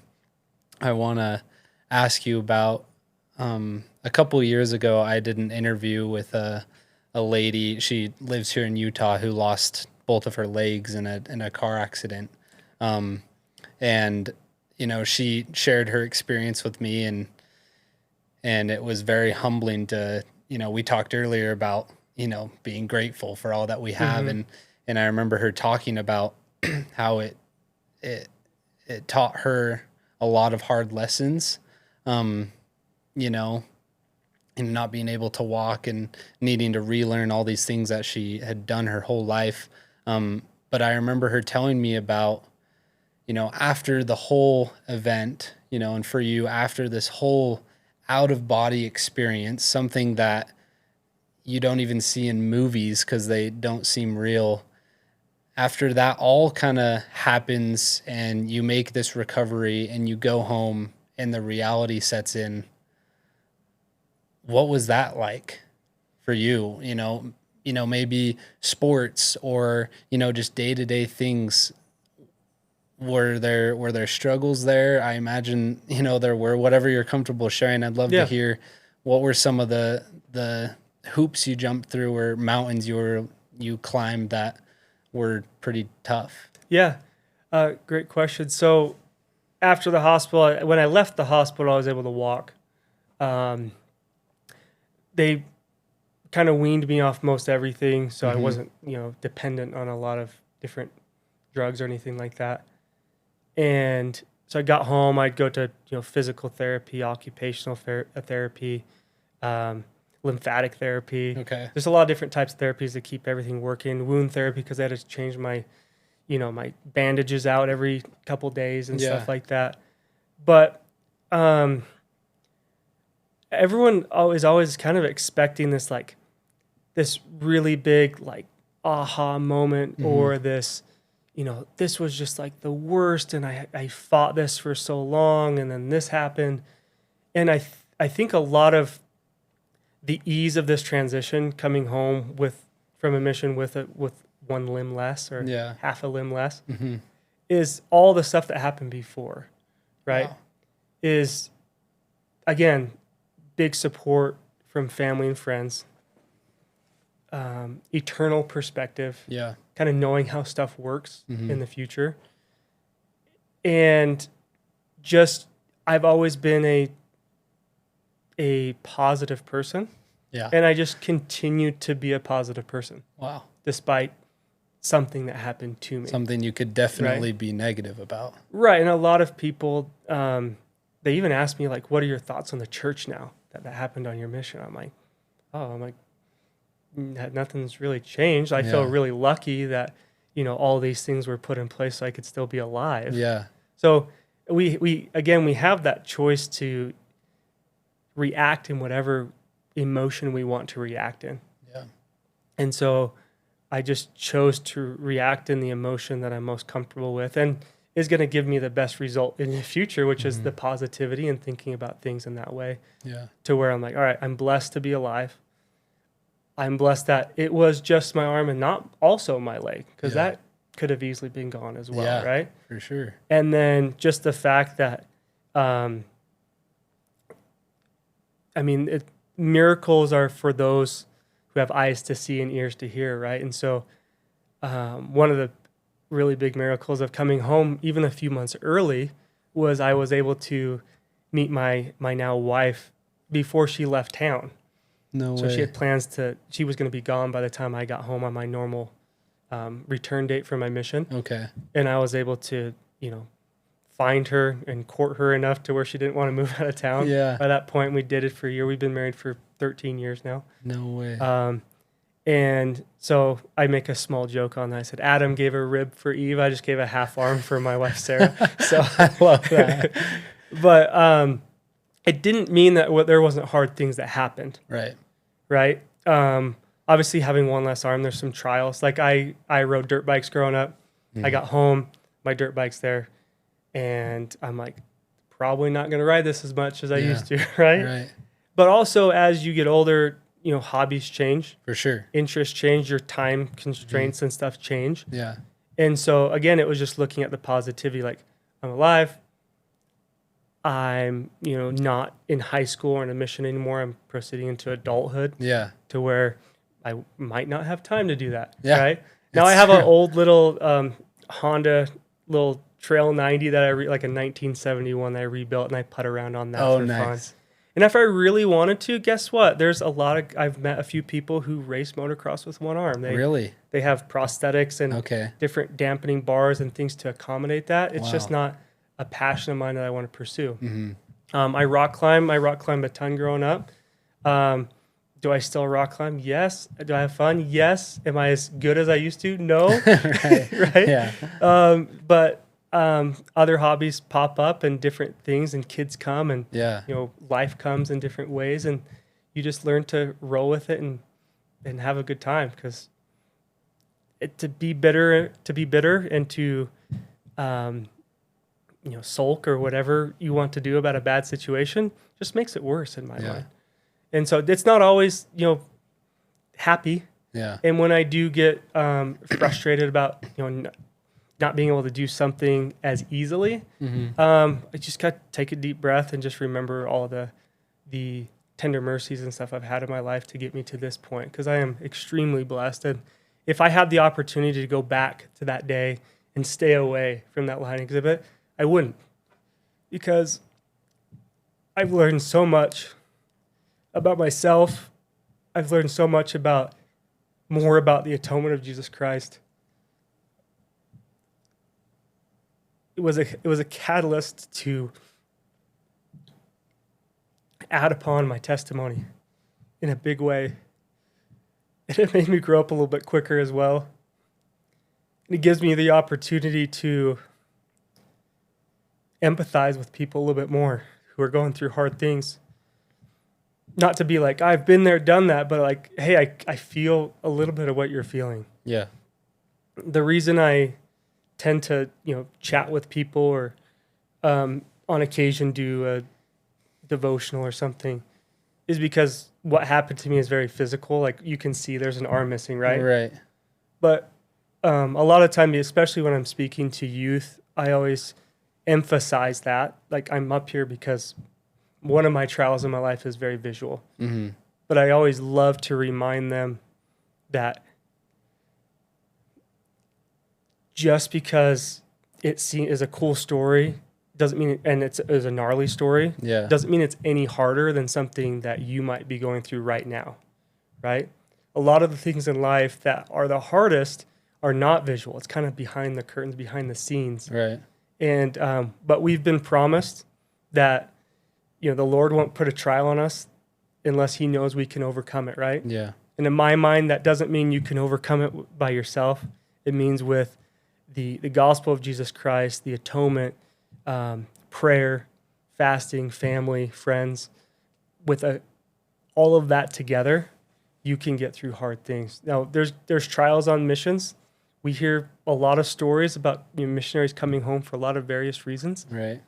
want to ask you about. A couple of years ago, I did an interview with a a lady, she lives here in Utah, who lost both of her legs in a car accident. And, you know, she shared her experience with me, and it was very humbling to, you know, we talked earlier about, you know, being grateful for all that we have. And I remember her talking about how it taught her a lot of hard lessons, you know, and not being able to walk and needing to relearn all these things that she had done her whole life. But I remember her telling me about, you know, after the whole event, you know, and for you, after this whole out of body experience, something that you don't even see in movies because they don't seem real. After that all kind of happens and you make this recovery and you go home and the reality sets in, what was that like for you? You know, maybe sports or, you know, just day-to-day things. Were there struggles there? I imagine, you know, there were. Whatever you're comfortable sharing, I'd love to hear. What were some of the hoops you jumped through or mountains you climbed that were pretty tough? Yeah, great question. So after the hospital, when I left the hospital, I was able to walk. They kind of weaned me off most everything, so I wasn't, you know, dependent on a lot of different drugs or anything like that. And so I got home, I'd go to, you know, physical therapy, occupational therapy, lymphatic therapy. Okay. There's a lot of different types of therapies that keep everything working. Wound therapy, because I had to change my, you know, my bandages out every couple days and stuff like that. But everyone is always kind of expecting this, like, this really big, like, aha moment or this, you know, this was just like the worst, and I fought this for so long, and then this happened. And I think a lot of the ease of this transition, coming home from a mission with one limb less or half a limb less, is all the stuff that happened before, right? Wow. Is, again, big support from family and friends, eternal perspective, kind of knowing how stuff works in the future. And just, I've always been a positive person. Yeah. And I just continue to be a positive person. Wow. Despite something that happened to me. Something you could definitely be negative about. Right. And a lot of people, they even ask me, like, what are your thoughts on the church now that happened on your mission? I'm like, nothing's really changed. I feel really lucky that, you know, all these things were put in place so I could still be alive. Yeah. So we have that choice to react in whatever emotion we want to react in. Yeah. And so I just chose to react in the emotion that I'm most comfortable with and is going to give me the best result in the future, which is the positivity and thinking about things in that way. Yeah. To where I'm like, all right, I'm blessed to be alive. I'm blessed that it was just my arm and not also my leg, because that could have easily been gone as well, right? For sure. And then just the fact that, miracles are for those who have eyes to see and ears to hear, right? And so one of the really big miracles of coming home, even a few months early, was I was able to meet my now wife before she left town. No way. So she had plans she was going to be gone by the time I got home on my normal return date for my mission. Okay. And I was able to, you know, find her and court her enough to where she didn't want to move out of town. Yeah. By that point, we did it for a year. We've been married for 13 years now. No way. And so I make a small joke on that. I said, Adam gave a rib for Eve. I just gave a half arm for my wife, Sarah. So I love that. But it didn't mean that there wasn't hard things that happened. Right. Right. Obviously, having one less arm, there's some trials. Like I rode dirt bikes growing up. I got home, my dirt bike's there. And I'm like, probably not going to ride this as much as I used to. Right. But also, as you get older, you know, hobbies change. For sure. Interests change. Your time constraints and stuff change. Yeah. And so, again, it was just looking at the positivity. Like, I'm alive. I'm, you know, not in high school or in a mission anymore. I'm proceeding into adulthood. Yeah. To where I might not have time to do that. Yeah, right now I have an old little Honda little Trail 90 that like a 1971 that I rebuilt, and I put around on that for fun. And if I really wanted to, guess what? There's I've met a few people who race motocross with one arm. They have prosthetics and different dampening bars and things to accommodate that. It's just not a passion of mine that I want to pursue. I rock climb. I rock climbed a ton growing up. Do I still rock climb? Yes. Do I have fun? Yes. Am I as good as I used to? No. right? Yeah. But other hobbies pop up and different things, and kids come, and life comes in different ways, and you just learn to roll with it and have a good time, because to be bitter and to sulk or whatever you want to do about a bad situation just makes it worse in my mind. And so it's not always happy. Yeah. And when I do get frustrated about not being able to do something as easily, I just got to take a deep breath and just remember all the tender mercies and stuff I've had in my life to get me to this point, because I am extremely blessed. And if I had the opportunity to go back to that day and stay away from that line exhibit, I wouldn't, because I've learned so much about myself. I've learned so much more about the atonement of Jesus Christ. It was a catalyst to add upon my testimony in a big way. And it made me grow up a little bit quicker as well. And it gives me the opportunity to empathize with people a little bit more who are going through hard things. Not to be like, I've been there, done that, but like, hey, I feel a little bit of what you're feeling. Yeah. The reason I tend to, chat with people or on occasion do a devotional or something is because what happened to me is very physical. Like, you can see there's an arm missing, right? Right. But a lot of time, especially when I'm speaking to youth, I always emphasize that. Like, I'm up here because one of my trials in my life is very visual. Mm-hmm. But I always love to remind them that just because it is a cool story doesn't mean, and it's a gnarly story, doesn't mean it's any harder than something that you might be going through right now, right? A lot of the things in life that are the hardest are not visual. It's kind of behind the curtains, behind the scenes. Right. And but we've been promised that the Lord won't put a trial on us unless he knows we can overcome it, right? Yeah. And in my mind, that doesn't mean you can overcome it by yourself. It means with the gospel of Jesus Christ, the atonement, prayer, fasting, family, friends, with all of that together, you can get through hard things. Now, there's trials on missions. We hear a lot of stories about missionaries coming home for a lot of various reasons. Right.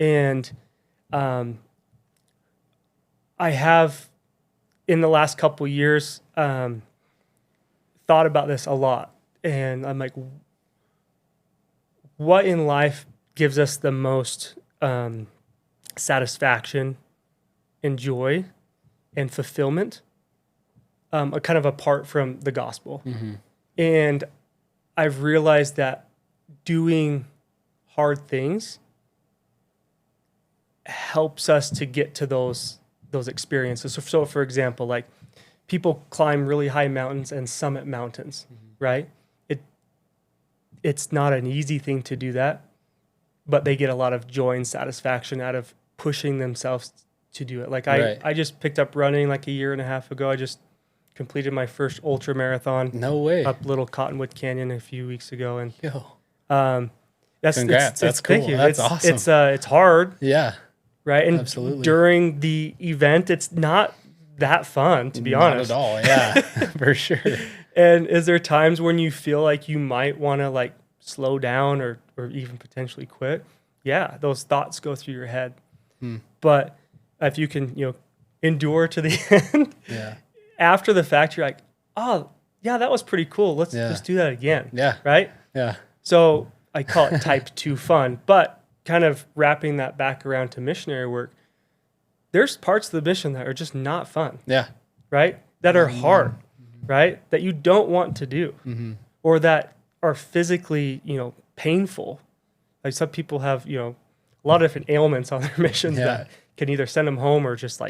And I have, in the last couple of years, thought about this a lot. And I'm like, what in life gives us the most satisfaction and joy and fulfillment, kind of apart from the gospel? Mm-hmm. And I've realized that doing hard things helps us to get to those experiences. So for example, like, people climb really high mountains and summit mountains, right? It's not an easy thing to do that, but they get a lot of joy and satisfaction out of pushing themselves to do it. Like, I just picked up running like a year and a half ago. I just completed my first ultra marathon. No way. Up Little Cottonwood Canyon a few weeks ago. And congrats. That's cool. Thank you. That's awesome. It's hard. Yeah. Right. And absolutely, during the event, it's not that fun, to be honest. Not at all. Yeah, for sure. And is there times when you feel like you might want to like slow down or even potentially quit? Yeah, those thoughts go through your head. But if you can, endure to the end, after the fact, you're like, oh, yeah, that was pretty cool. Let's do that again. Yeah. Right? Yeah. So I call it type 2 fun. But kind of wrapping that back around to missionary work, there's parts of the mission that are just not fun. Yeah. Right? That are hard. right? That you don't want to do, or that are physically, painful. Like some people have, a lot of different ailments on their missions that can either send them home or just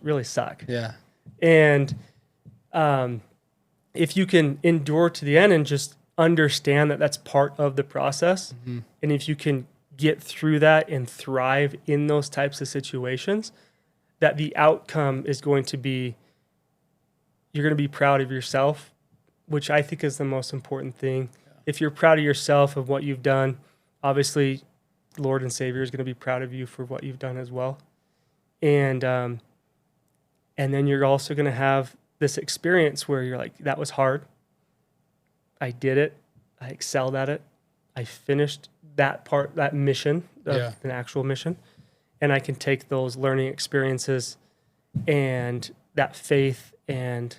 really suck. Yeah. And if you can endure to the end and just understand that that's part of the process, and if you can get through that and thrive in those types of situations, that the outcome is going to be, you're going to be proud of yourself, which I think is the most important thing. If you're proud of yourself of what you've done, obviously Lord and Savior is going to be proud of you for what you've done as well. And then you're also going to have this experience where you're like, that was hard. I did it. I excelled at it. I finished that mission of an actual mission. And I can take those learning experiences and that faith and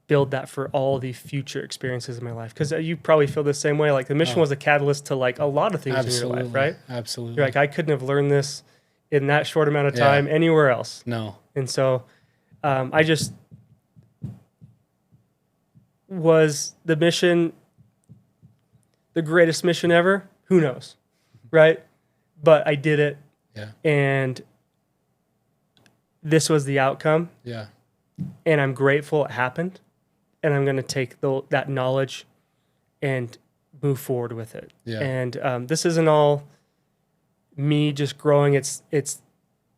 build that for all the future experiences in my life. Because you probably feel the same way. Like the mission was a catalyst to like a lot of things in your life, right? Absolutely. You're like, I couldn't have learned this in that short amount of time anywhere else. No. And so I just was the mission, the greatest mission ever? Who knows, right? But I did it. Yeah. And this was the outcome. Yeah. And I'm grateful it happened. And I'm going to take that knowledge and move forward with it. Yeah. And this isn't all me just growing. It's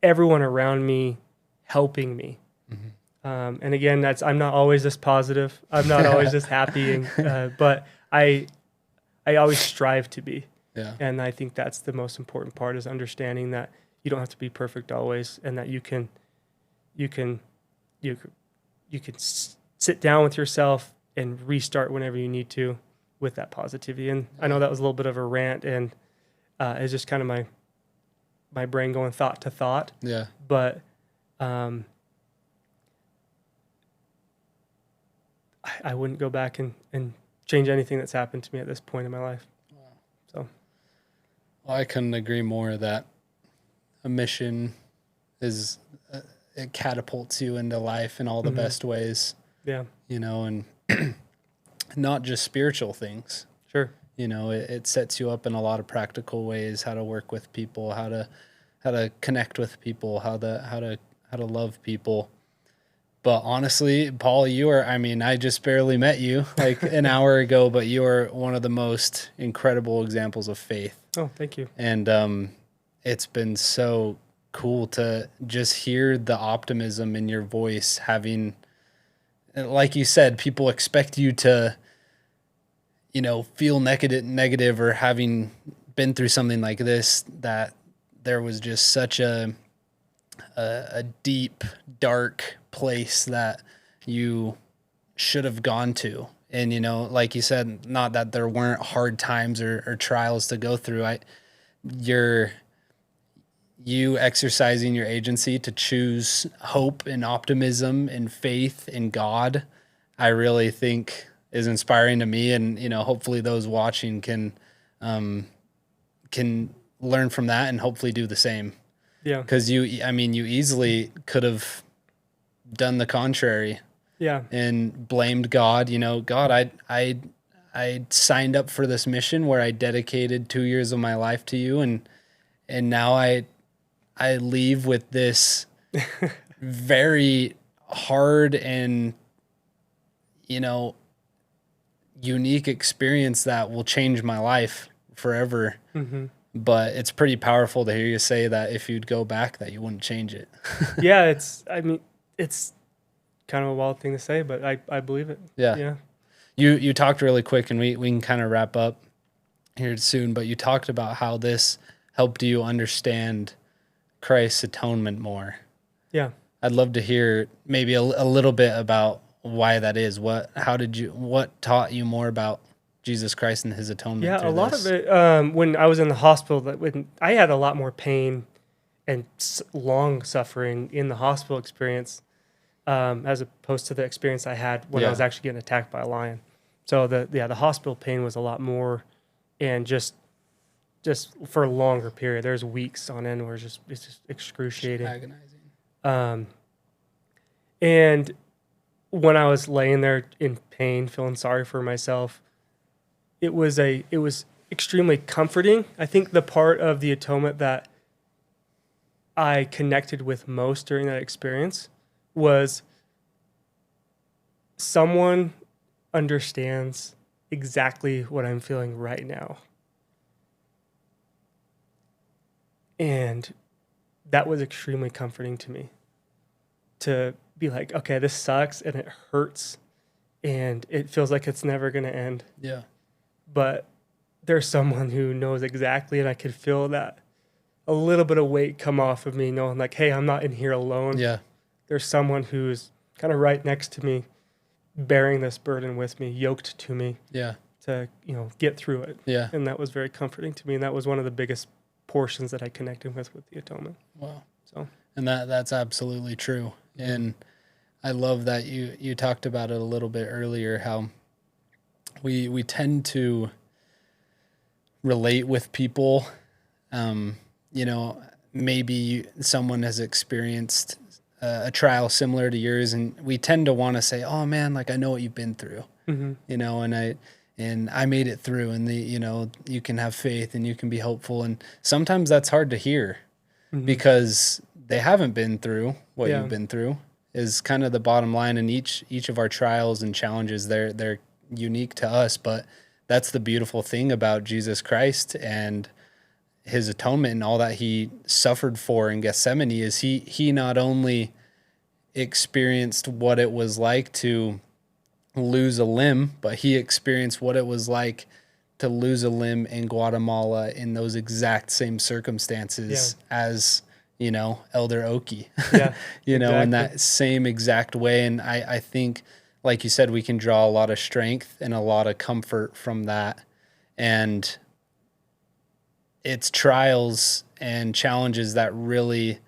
everyone around me helping me. And again, I'm not always this positive. I'm not always this happy, but I always strive to be. Yeah. And I think that's the most important part, is understanding that you don't have to be perfect always, and that you can sit down with yourself and restart whenever you need to with that positivity. And I know that was a little bit of a rant, and it's just kind of my brain going thought to thought. Yeah. But I wouldn't go back and change anything that's happened to me at this point in my life. So, well, I couldn't agree more that a mission is it catapults you into life in all the best ways. Yeah. And not just spiritual things. Sure. It sets you up in a lot of practical ways, how to work with people, how to connect with people, how to love people. But honestly, Paul, I just barely met you like an hour ago, but you are one of the most incredible examples of faith. Oh, thank you. And it's been so cool to just hear the optimism in your voice, having, like you said, people expect you to, feel negative or having been through something like this, that there was just such a deep, dark place that you should have gone to. And, like you said, not that there weren't hard times or trials to go through. You exercising your agency to choose hope and optimism and faith in God, I really think is inspiring to me. And, hopefully those watching can learn from that and hopefully do the same. Yeah. Because you easily could have done the contrary. Yeah. And blamed God. God, I signed up for this mission where I dedicated 2 years of my life to you, and now I leave with this very hard and unique experience that will change my life forever. Mm-hmm. But it's pretty powerful to hear you say that if you'd go back, that you wouldn't change it. Yeah, it's kind of a wild thing to say, but I believe it. Yeah. Yeah. You talked really quick, and we can kind of wrap up here soon, but you talked about how this helped you understand Christ's atonement more. Yeah. I'd love to hear maybe a little bit about why that is. What taught you more about Jesus Christ and his atonement? Yeah, a lot of it, when I was in the hospital, when I had a lot more pain and long suffering in the hospital experience, as opposed to the experience I had when I was actually getting attacked by a lion. So the hospital pain was a lot more, and just for a longer period. There's weeks on end where it's just excruciating, agonizing. And when I was laying there in pain, feeling sorry for myself, it was extremely comforting. I think the part of the atonement that I connected with most during that experience was someone understands exactly what I'm feeling right now. And that was extremely comforting to me, to be like, okay, this sucks and it hurts and it feels like it's never going to end. Yeah. But there's someone who knows exactly, and I could feel that a little bit of weight come off of me, knowing like, hey, I'm not in here alone. Yeah. There's someone who's kind of right next to me, bearing this burden with me, yoked to me. Yeah. To, get through it. Yeah. And that was very comforting to me. And that was one of the biggest portions that I connected with the atonement. Wow. So, and that's absolutely true. And I love that you talked about it a little bit earlier, how we tend to relate with people. Maybe someone has experienced a trial similar to yours, and we tend to want to say, oh man, like I know what you've been through, and I made it through, and you can have faith and you can be hopeful. And sometimes that's hard to hear because they haven't been through what you've been through, is kind of the bottom line. And each of our trials and challenges, they're unique to us, but that's the beautiful thing about Jesus Christ and his atonement and all that he suffered for in Gethsemane is he not only experienced what it was like to lose a limb, but he experienced what it was like to lose a limb in Guatemala in those exact same circumstances as, Elder Oki, exactly. In that same exact way. And I think, like you said, we can draw a lot of strength and a lot of comfort from that. And it's trials and challenges that really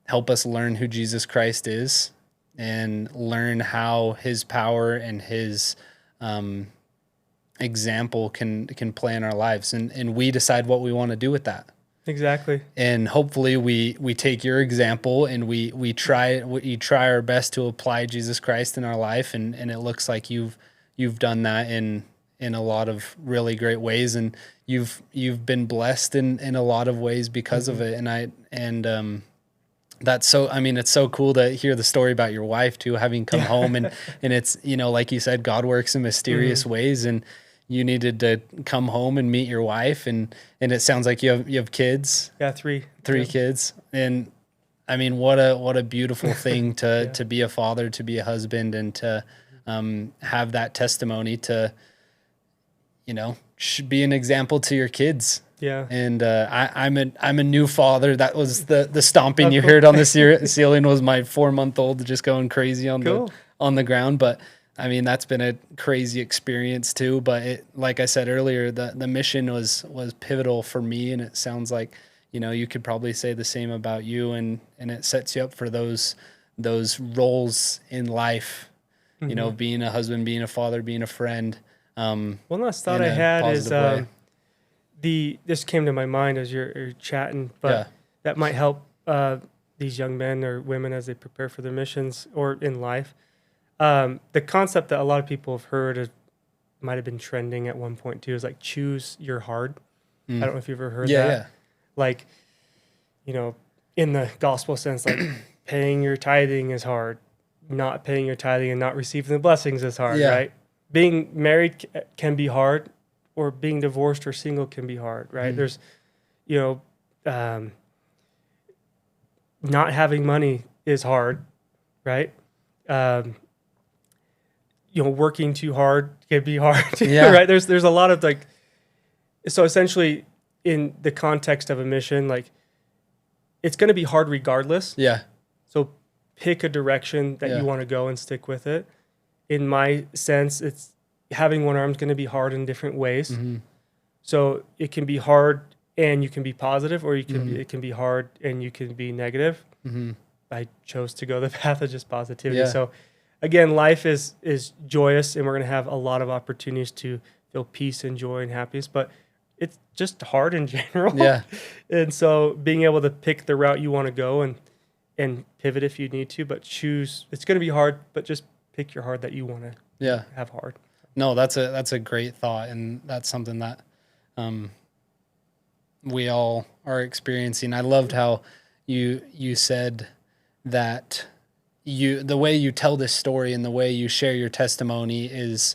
help us learn who Jesus Christ is and learn how his power and his example can play in our lives. And we decide what we want to do with that. Exactly. And hopefully we take your example and we try our best to apply Jesus Christ in our life. And it looks like you've done that in a lot of really great ways. And you've been blessed in a lot of ways because of it. And that's so, it's so cool to hear the story about your wife too, having come home and it's, like you said, God works in mysterious ways, and you needed to come home and meet your wife. And it sounds like you have kids. Yeah. Three kids. And what a beautiful thing to be a father, to be a husband, and to have that testimony to, should be an example to your kids. Yeah. And I'm a new father. That was the stomping you heard on the ceiling was my 4-month-old just going crazy on the ground. But that's been a crazy experience too. But it, like I said earlier, the mission was pivotal for me, and it sounds like you could probably say the same about you, and it sets you up for those roles in life. Being a husband, being a father, being a friend. One last thought I had is this came to my mind as you're chatting, but that might help these young men or women as they prepare for their missions or in life. The concept that a lot of people have heard might have been trending at one point too is like choose your hard. I don't know if you've ever heard that. Yeah. Like, in the gospel sense, like paying your tithing is hard. Not paying your tithing and not receiving the blessings is hard, right? Being married can be hard, or being divorced or single can be hard, right? There's, not having money is hard, right? Working too hard can be hard, right? There's a lot of so essentially in the context of a mission, like it's going to be hard regardless. Yeah. So pick a direction that you want to go and stick with it. In my sense, it's having one arm is going to be hard in different ways. So it can be hard and you can be positive, or it can be hard and you can be negative. I chose to go the path of just positivity. So again, life is joyous, and we're going to have a lot of opportunities to feel peace and joy and happiness, but it's just hard in general. Yeah. And so being able to pick the route you want to go and pivot if you need to, but choose, it's going to be hard, but just pick your hard that you want to have hard. No, that's a great thought, and that's something that we all are experiencing. I loved how you said that the way you tell this story and the way you share your testimony is,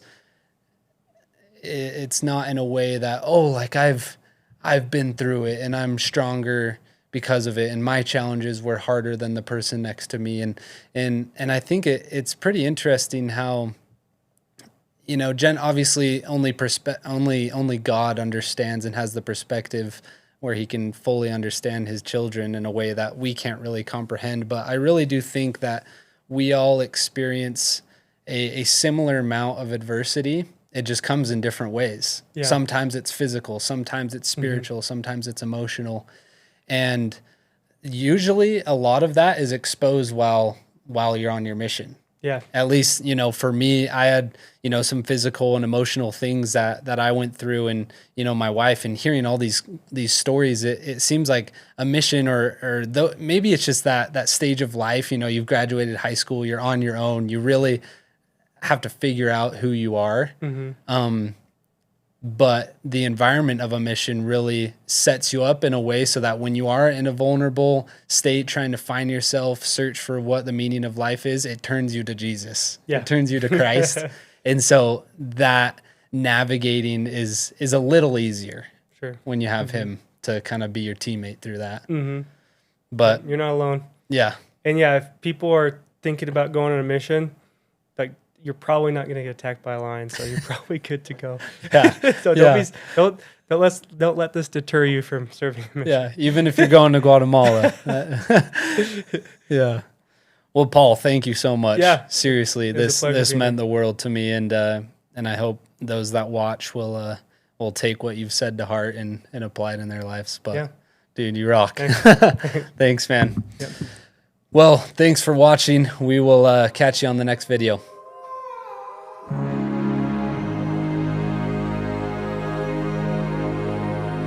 it's not in a way that, oh, like I've been through it and I'm stronger because of it, and my challenges were harder than the person next to me. And I think it's pretty interesting how, you know, obviously only God understands and has the perspective where he can fully understand his children in a way that we can't really comprehend. But I really do think that we all experience a similar amount of adversity. It just comes in different ways. Yeah. Sometimes it's physical, sometimes it's spiritual, sometimes it's emotional. And usually a lot of that is exposed while you're on your mission. Yeah. At least, you know, for me, I had, you know, some physical and emotional things that I went through, and, you know, my wife, and hearing all these stories, it seems like a mission, or though maybe it's just that stage of life, you know, you've graduated high school, you're on your own, you really have to figure out who you are. But the environment of a mission really sets you up in a way so that when you are in a vulnerable state, trying to find yourself, search for what the meaning of life is, it turns you to Jesus. Yeah. It turns you to Christ. And so that navigating is a little easier when you have him to kind of be your teammate through that. But you're not alone. Yeah. And yeah, if people are thinking about going on a mission, like, you're probably not going to get attacked by a lion, so you're probably good to go. Yeah. So don't let this deter you from serving a mission. Yeah, even if you're going to Guatemala. Yeah. Well, Paul, thank you so much. Yeah. Seriously, this meant the world to me, and I hope those that watch will take what you've said to heart and apply it in their lives. But dude, you rock. Thanks, man. Yep. Well, thanks for watching. We will catch you on the next video.